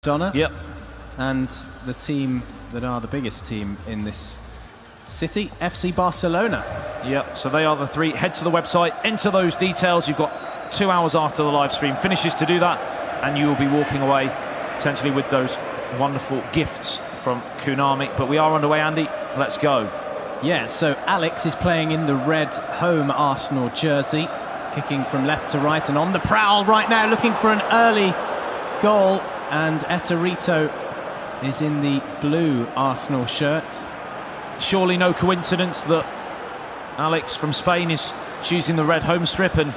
Donna. Yep. And the team that are the biggest team in this city, FC Barcelona. Yep, so they are the three. Head to the website, enter those details. You've got 2 hours after the live stream finishes to do that, and you will be walking away potentially with those wonderful gifts from Konami. But we are underway, Andy. Let's go. Yeah, so Alex is playing in the red home Arsenal jersey, kicking from left to right and on the prowl right now, looking for an early goal. And ETTORITO is in the blue Arsenal shirt. Surely no coincidence that Alex from Spain is choosing the red home strip and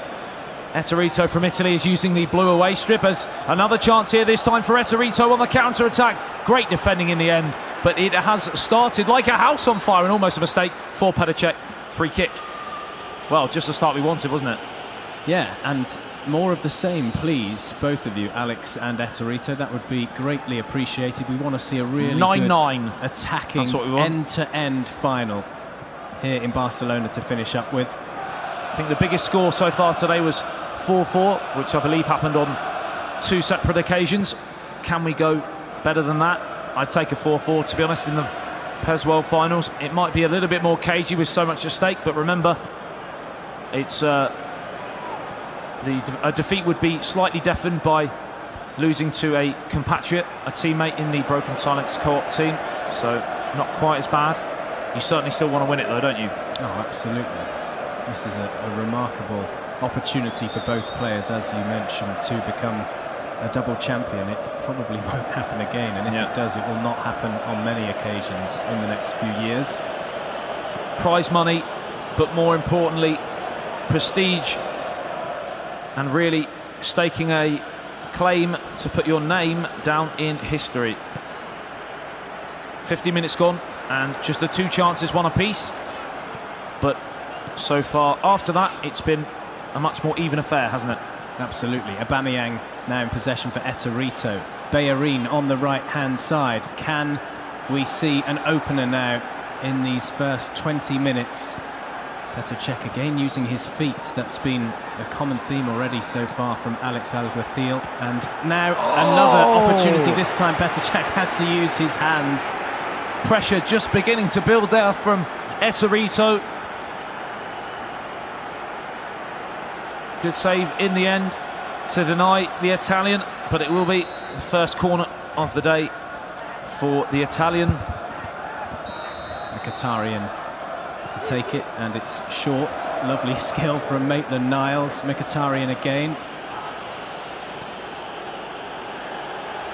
ETTORITO from Italy is using the blue away strip. As another chance here, this time for ETTORITO on the counter-attack. Great defending in the end, but it has started like a house on fire and almost a mistake for Petr. Free kick. Well, just the start we wanted, wasn't it? Yeah, and more of the same, please, both of you, Alex and ETTORITO. That would be greatly appreciated. We want to see a really 9-9 attacking end-to-end final here in Barcelona to finish up with. I think the biggest score so far today was 4-4, which I believe happened on 2 separate occasions. Can we go better than that? I'd take a 4-4, to be honest, in the PES World Finals. It might be a little bit more cagey with so much at stake, but remember, it's a defeat would be slightly deafened by losing to a compatriot, a teammate in the Broken Silence co-op team, so not quite as bad. You certainly still want to win it though, don't you? Oh, absolutely. This is a remarkable opportunity for both players, as you mentioned, to become a double champion. It probably won't happen again, and if it does, it will not happen on many occasions in the next few years. Prize money, but more importantly, prestige, and really staking a claim to put your name down in history. 50 minutes gone, and just the 2 chances, 1 apiece. But so far, after that, it's been a much more even affair, hasn't it? Absolutely. Aubameyang now in possession for ETTORITO. Bellerin on the right-hand side. Can we see an opener now in these first 20 minutes? Petr again using his feet. That's been a common theme already so far from Alex Alguacil. And now another opportunity. This time Petr had to use his hands. Pressure just beginning to build there from ETTORITO. Good save in the end to deny the Italian, but it will be the first corner of the day for the Italian. Mkhitaryan to take it, and it's short. Lovely skill from Maitland-Niles. Mkhitaryan again.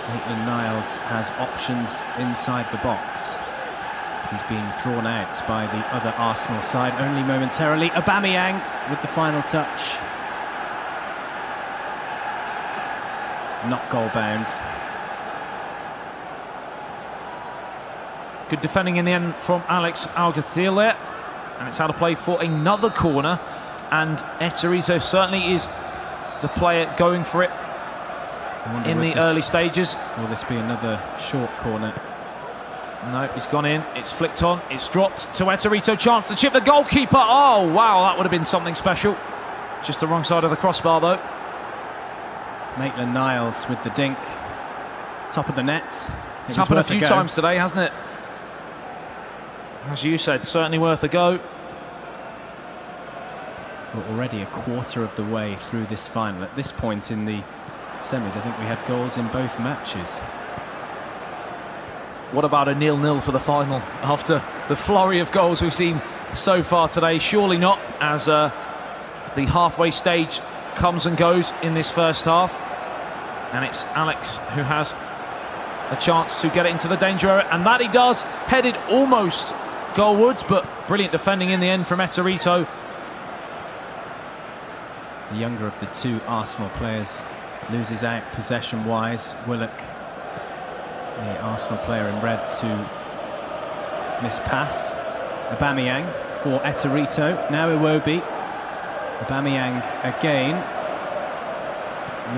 Maitland-Niles has options inside the box. He's being drawn out by the other Arsenal side only momentarily. Aubameyang with the final touch. Not goal bound. Good defending in the end from Alex Alguacil there. And it's out of play for another corner. And ETTORITO certainly is the player going for it in the early stages. Will this be another short corner? No, it's gone in. It's flicked on. It's dropped to ETTORITO. Chance to chip the goalkeeper. Oh, wow, that would have been something special. Just the wrong side of the crossbar, though. Maitland-Niles with the dink. Top of the net. It's happened a few times today, hasn't it? As you said, certainly worth a go. We're already a quarter of the way through this final. At this point in the semis, I think we had goals in both matches. What about a 0-0 for the final after the flurry of goals we've seen so far today? Surely not, as the halfway stage comes and goes in this first half. And it's Alex who has a chance to get it into the danger area, and that he does. Headed almost goalwards, but brilliant defending in the end from ETTORITO. The younger of the 2 Arsenal players loses out possession-wise. Willock, the Arsenal player in red, to miss pass. Aubameyang for ETTORITO. Now Iwobi. Aubameyang again,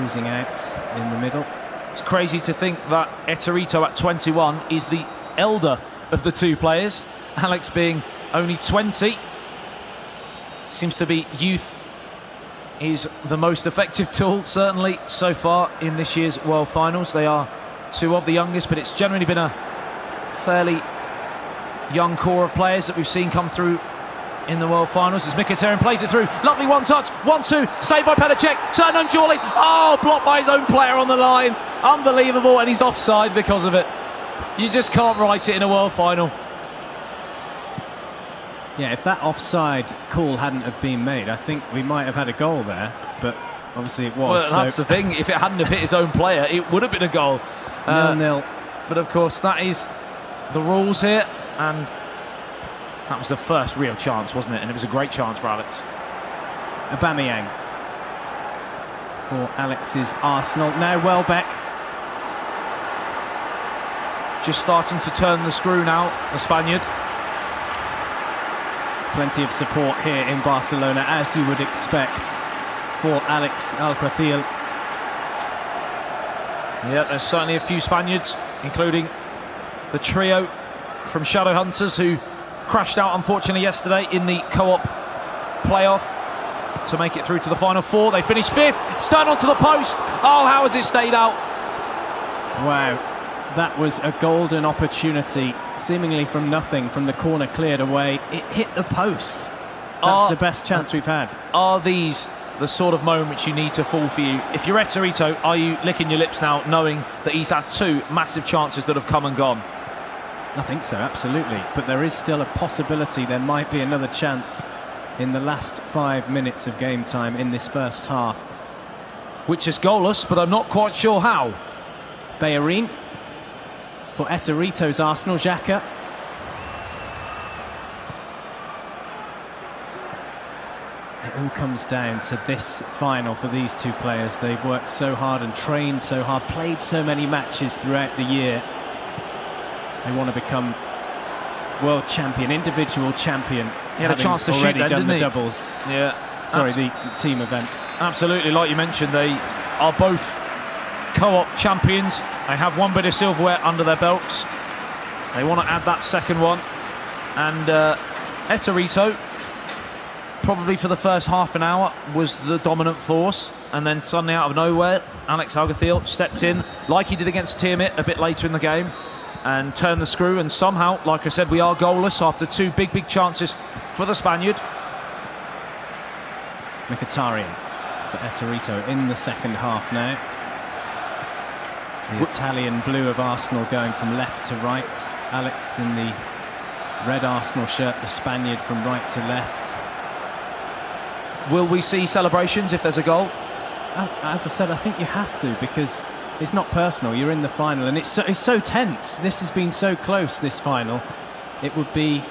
losing out in the middle. It's crazy to think that ETTORITO at 21 is the elder of the 2 players. Alex being only 20. Seems to be youth is the most effective tool, certainly so far in this year's World Finals. They are two of the youngest, but it's generally been a fairly young core of players that we've seen come through in the World Finals. As Mkhitaryan plays it through, lovely one touch, 1-2, saved by Petr Cech, turn on surely, oh, blocked by his own player on the line, unbelievable, and he's offside because of it. You just can't write it in a World Final. Yeah, if that offside call hadn't have been made, I think we might have had a goal there, but obviously it was. Well, that's the thing, if it hadn't have hit his own player, it would have been a goal. 0-0. But of course, that is the rules here, and that was the first real chance, wasn't it? And it was a great chance for Alex. Aubameyang for Alex's Arsenal. Now Welbeck. Just starting to turn the screw now, the Spaniard. Plenty of support here in Barcelona, as you would expect, for Alex Alguacil. Yeah, there's certainly a few Spaniards, including the trio from Shadowhunters, who crashed out, unfortunately, yesterday in the co-op playoff to make it through to the final four. They finished fifth. It's turned onto the post. Oh, how has it stayed out? Wow, that was a golden opportunity, seemingly from nothing, from the corner cleared away. It hit the post. That's the best chance we've had. Are these the sort of moments you need to fall for you? If you're ETTORITO, are you licking your lips now, knowing that he's had two massive chances that have come and gone? I think so, absolutely. But there is still a possibility there might be another chance in the last 5 minutes of game time in this first half. Which is goalless, but I'm not quite sure how. Bellerin for ETTORITO's Arsenal. Xhaka. It all comes down to this final for these two players. They've worked so hard and trained so hard, played so many matches throughout the year. They want to become world champion, individual champion. He had a chance to shoot then, done the didn't he? doubles. Yeah. Sorry, the team event. Absolutely, like you mentioned, they are both co-op champions. They have one bit of silverware under their belts. They want to add that second one. And ETTORITO, probably for the first half an hour, was the dominant force. And then suddenly out of nowhere, Alex Alguacil stepped in, like he did against Tiamat a bit later in the game, and turned the screw. And somehow, like I said, we are goalless after two big chances for the Spaniard. Mkhitaryan for ETTORITO in the second half now. The Italian blue of Arsenal going from left to right. Alex in the red Arsenal shirt, the Spaniard from right to left. Will we see celebrations if there's a goal? As I said, I think you have to, because it's not personal. You're in the final, and it's so tense. This has been so close, this final. It would be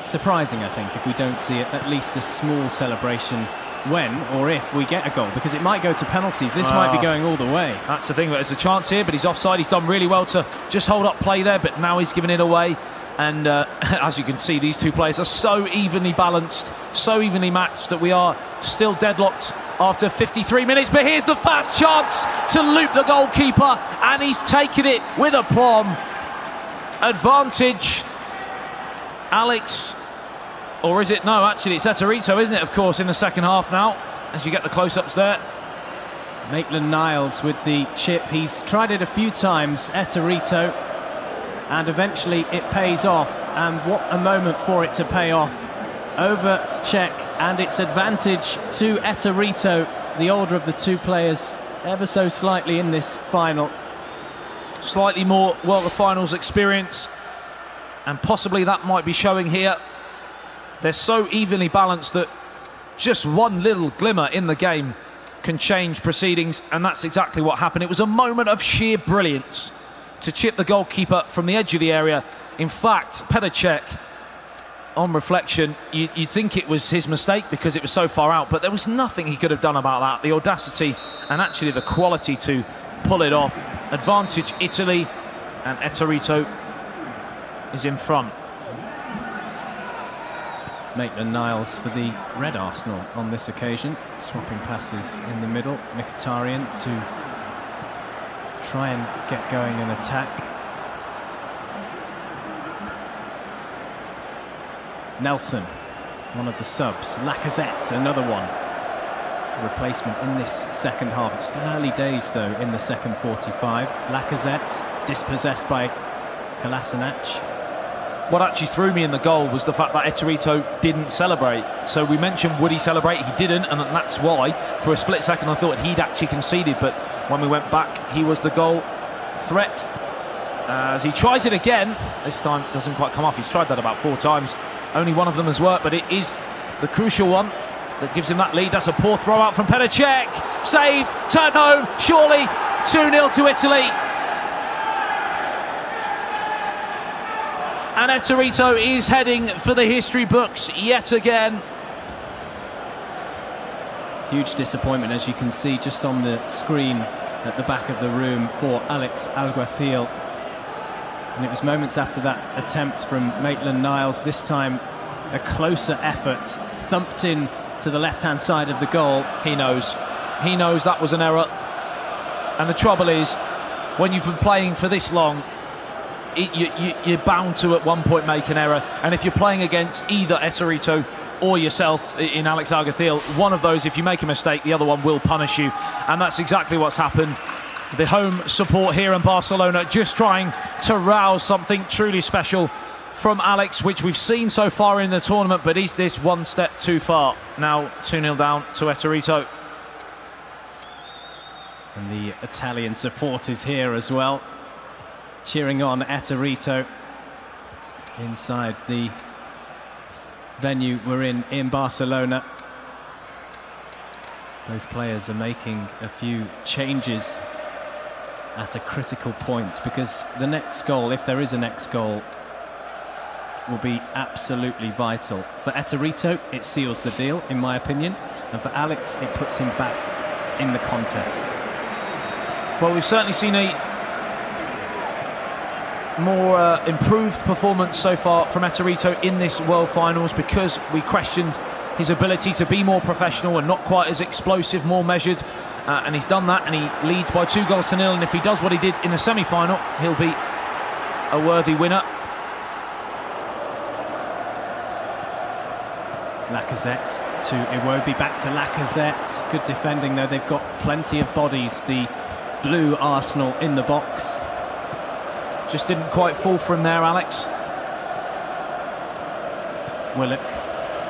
surprising, I think, if we don't see at least a small celebration when or if we get a goal, because it might go to penalties. This might be going all the way. That's the thing, there's a chance here, but he's offside. He's done really well to just hold up play there, but now he's given it away. And as you can see, these two players are so evenly balanced, so evenly matched, that we are still deadlocked after 53 minutes. But here's the first chance to loop the goalkeeper, and he's taken it with aplomb. Advantage, Alex. Or is it? No, actually, it's ETTORITO, isn't it, of course, in the second half now, as you get the close-ups there. Maitland-Niles with the chip. He's tried it a few times, ETTORITO, and eventually it pays off. And what a moment for it to pay off. Over Cech, and it's advantage to ETTORITO, the older of the two players, ever so slightly in this final. Slightly more World of Finals experience, and possibly that might be showing here. They're so evenly balanced that just one little glimmer in the game can change proceedings, and that's exactly what happened. It was a moment of sheer brilliance to chip the goalkeeper from the edge of the area. In fact, Petr Cech, on reflection, you'd think it was his mistake because it was so far out, but there was nothing he could have done about that. The audacity and actually the quality to pull it off. Advantage Italy, and ETTORITO is in front. Maitland-Niles for the red Arsenal on this occasion, swapping passes in the middle. Mkhitaryan to try and get going an attack. Nelson, one of the subs. Lacazette, another one. replacement in this second half. It's still early days, though, in the second 45. Lacazette dispossessed by Kolasinac. What actually threw me in the goal was the fact that ETTORITO didn't celebrate. So we mentioned, would he celebrate? He didn't, and that's why, for a split second, I thought he'd actually conceded. But when we went back, he was the goal threat. As he tries it again, this time doesn't quite come off. He's tried that about 4 times. Only one of them has worked, but it is the crucial one that gives him that lead. That's a poor throw out from Petr. Saved, turned home, surely 2-0 to Italy. And ETTORITO is heading for the history books yet again. Huge disappointment, as you can see just on the screen at the back of the room, for Alex Alguacil. And it was moments after that attempt from Maitland-Niles, this time a closer effort, thumped in to the left-hand side of the goal. He knows that was an error. And the trouble is, when you've been playing for this long, you're bound to at one point make an error. And if you're playing against either ETTORITO or yourself in Alex Alguacil, one of those, if you make a mistake, the other one will punish you. And that's exactly what's happened. The home support here in Barcelona just trying to rouse something truly special from Alex, which we've seen so far in the tournament, but is this one step too far? Now 2-0 down to ETTORITO. And the Italian support is here as well, cheering on ETTORITO inside the venue we're in Barcelona. Both players are making a few changes at a critical point, because the next goal, if there is a next goal, will be absolutely vital. For ETTORITO, it seals the deal, in my opinion, and for Alex, it puts him back in the contest. Well, we've certainly seen a more improved performance so far from ETTORITO in this World Finals, because we questioned his ability to be more professional and not quite as explosive, more measured, and he's done that, and he leads by 2-0, and if he does what he did in the semi-final, he'll be a worthy winner. Lacazette to Iwobi, back to Lacazette. Good defending, though. They've got plenty of bodies, the blue Arsenal, in the box. Just didn't quite fall for him there, Alex. Willock.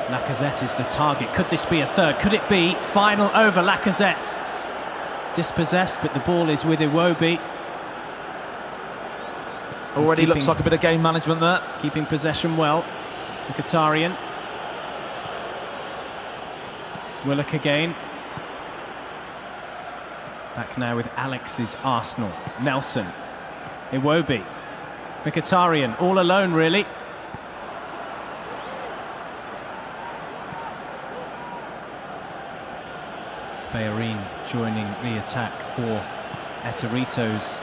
Lacazette is the target. Could this be a third? Could it be? Final over. Lacazette dispossessed, but the ball is with Iwobi. Already looks like a bit of game management there. Keeping possession well. Mkhitaryan. Willock again. Back now with Alex's Arsenal. Nelson. Iwobi. Mkhitaryan, all alone, really. Bellerin joining the attack for ETTORITO's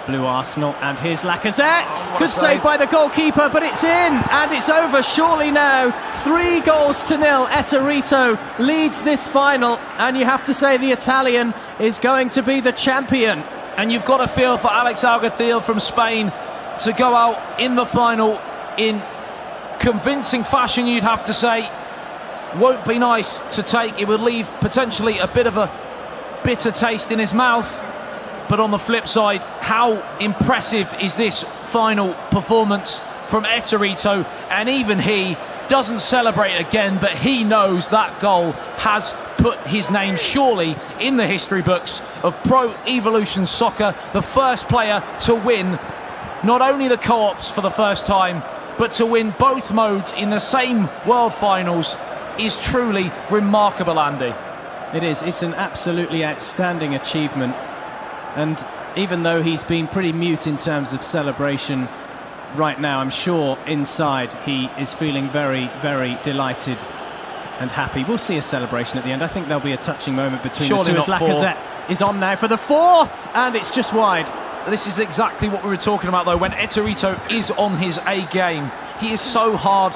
blue Arsenal, and here's Lacazette. Oh, good save by the goalkeeper, but it's in, and it's over surely now. 3-0. ETTORITO leads this final, and you have to say the Italian is going to be the champion. And you've got a feel for Alex Alguacil from Spain to go out in the final in convincing fashion, you'd have to say. Won't be nice to take. It would leave potentially a bit of a bitter taste in his mouth. But on the flip side, how impressive is this final performance from ETTORITO? And even he doesn't celebrate again, but he knows that goal has put his name surely in the history books of Pro Evolution Soccer. The first player to win not only the co-ops for the first time, but to win both modes in the same World Finals is truly remarkable, Andy. It is. It's an absolutely outstanding achievement. And even though he's been pretty mute in terms of celebration right now, I'm sure inside he is feeling very, very delighted and happy. We'll see a celebration at the end. I think there'll be a touching moment between the two as Lacazette is on now for the fourth, and it's just wide. This is exactly what we were talking about, though. When ETTORITO is on his A game, he is so hard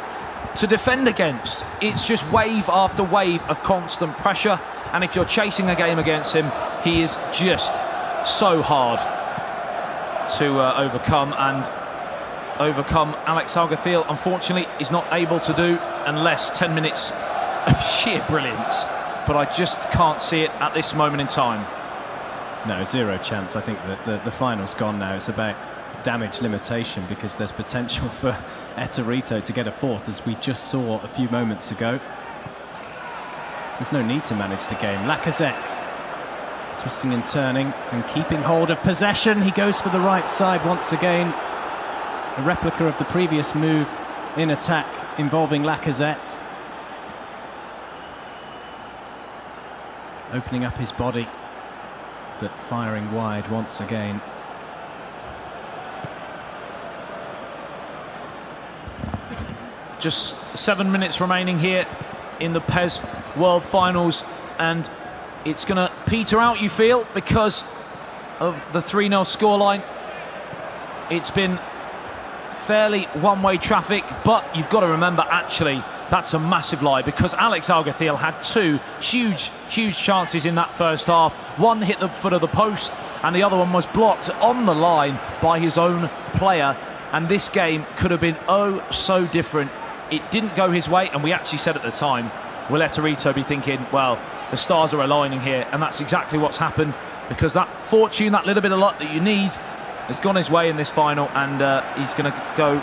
to defend against. It's just wave after wave of constant pressure, and if you're chasing a game against him, he is just so hard to overcome, and overcome Alex Alguacil, unfortunately, is not able to do unless 10 minutes of sheer brilliance but I just can't see it at this moment in time. No, zero chance. I think that the final's gone now. It's about damage limitation, because there's potential for ETTORITO to get a fourth, as we just saw a few moments ago. There's no need to manage the game. Lacazette twisting and turning and keeping hold of possession. He goes for the right side once again. A replica of the previous move in attack involving Lacazette. Opening up his body, but firing wide once again. Just 7 minutes remaining here in the PES World Finals, and it's going to peter out, you feel, because of the 3-0 scoreline. It's been fairly one-way traffic, but you've got to remember, actually, that's a massive lie, because Alex Alguacil had 2 huge chances in that first half. One hit the foot of the post, and the other one was blocked on the line by his own player. And this game could have been oh so different. It didn't go his way, and we actually said at the time, will ETTORITO be thinking, well, the stars are aligning here? And that's exactly what's happened, because that fortune, that little bit of luck that you need, has gone his way in this final, and he's going to go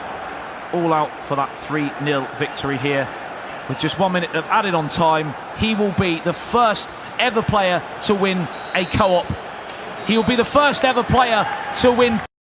all out for that 3-0 victory here. With just 1 minute of added on time, he will be the first ever player to win a co-op. He will be the first ever player to win